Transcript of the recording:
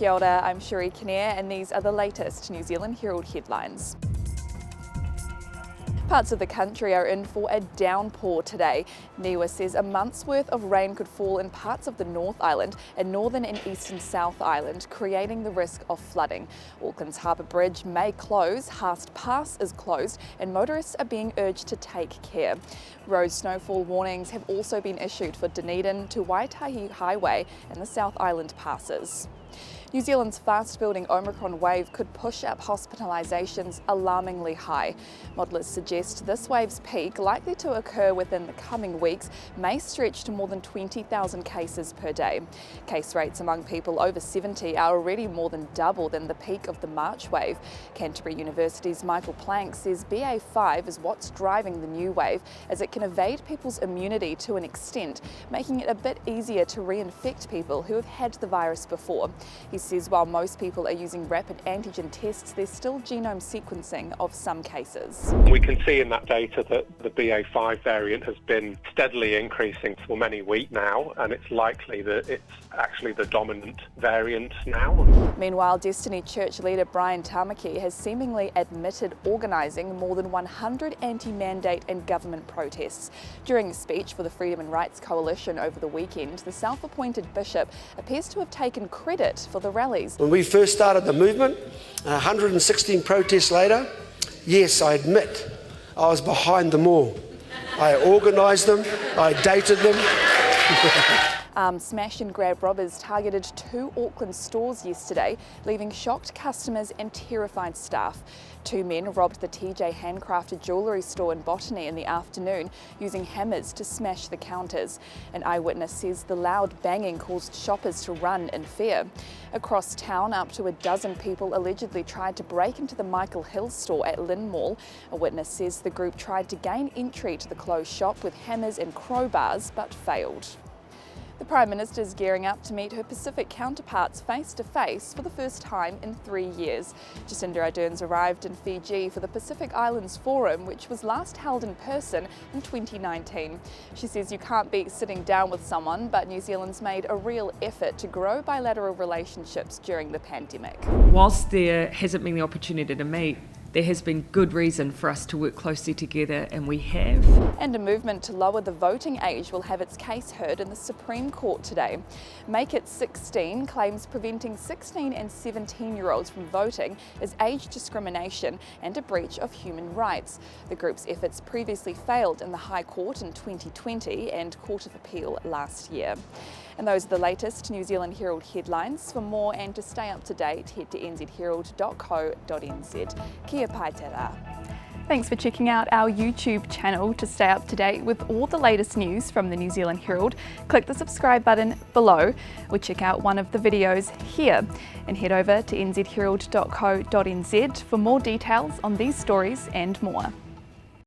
Kia ora, I'm Sheree Kinnear and these are the latest New Zealand Herald headlines. Parts of the country are in for a downpour today. NIWA says a month's worth of rain could fall in parts of the North Island and Northern and Eastern South Island, creating the risk of flooding. Auckland's Harbour Bridge may close, Haast Pass is closed and motorists are being urged to take care. Road snowfall warnings have also been issued for Dunedin to Waitahi Highway and the South Island passes. New Zealand's fast-building OMICRON wave could push up hospitalisations alarmingly high. Modellers suggest this wave's peak, likely to occur within the coming weeks, may stretch to more than 20,000 cases per day. Case rates among people over 70 are already more than double than the peak of the March wave. Canterbury University's Michael Plank says BA5 is what's driving the new wave, as it can evade people's immunity to an extent, making it a bit easier to reinfect people who have had the virus before. He says while most people are using rapid antigen tests, there's still genome sequencing of some cases. We can see in that data that the BA5 variant has been steadily increasing for many weeks now, and it's likely that it's actually the dominant variant now. Meanwhile, Destiny Church leader Brian Tamaki has seemingly admitted organising more than 100 anti-mandate and government protests. During a speech for the Freedom and Rights Coalition over the weekend, the self-appointed bishop appears to have taken credit for the rallies. When we first started the movement, 116 protests later, yes, I admit I was behind them all. I organised them, I dated them. Smash and grab robbers targeted 2 Auckland stores yesterday, leaving shocked customers and terrified staff. 2 men robbed the TJ handcrafted jewellery store in Botany in the afternoon, using hammers to smash the counters. An eyewitness says the loud banging caused shoppers to run in fear. Across town, up to a dozen people allegedly tried to break into the Michael Hill store at Lynn Mall. A witness says the group tried to gain entry to the closed shop with hammers and crowbars, but failed. The Prime Minister is gearing up to meet her Pacific counterparts face-to-face for the first time in 3 years. Jacinda Ardern's arrived in Fiji for the Pacific Islands Forum, which was last held in person in 2019. She says you can't be sitting down with someone, but New Zealand's made a real effort to grow bilateral relationships during the pandemic. Whilst there hasn't been the opportunity to meet, there has been good reason for us to work closely together, and we have. And a movement to lower the voting age will have its case heard in the Supreme Court today. Make It 16 claims preventing 16 and 17-year-olds from voting is age discrimination and a breach of human rights. The group's efforts previously failed in the High Court in 2020 and Court of Appeal last year. And those are the latest New Zealand Herald headlines. For more and to stay up to date, head to nzherald.co.nz. Kia pai te rā. Thanks for checking out our YouTube channel. To stay up to date with all the latest news from the New Zealand Herald, click the subscribe button below or check out one of the videos here. And head over to nzherald.co.nz for more details on these stories and more.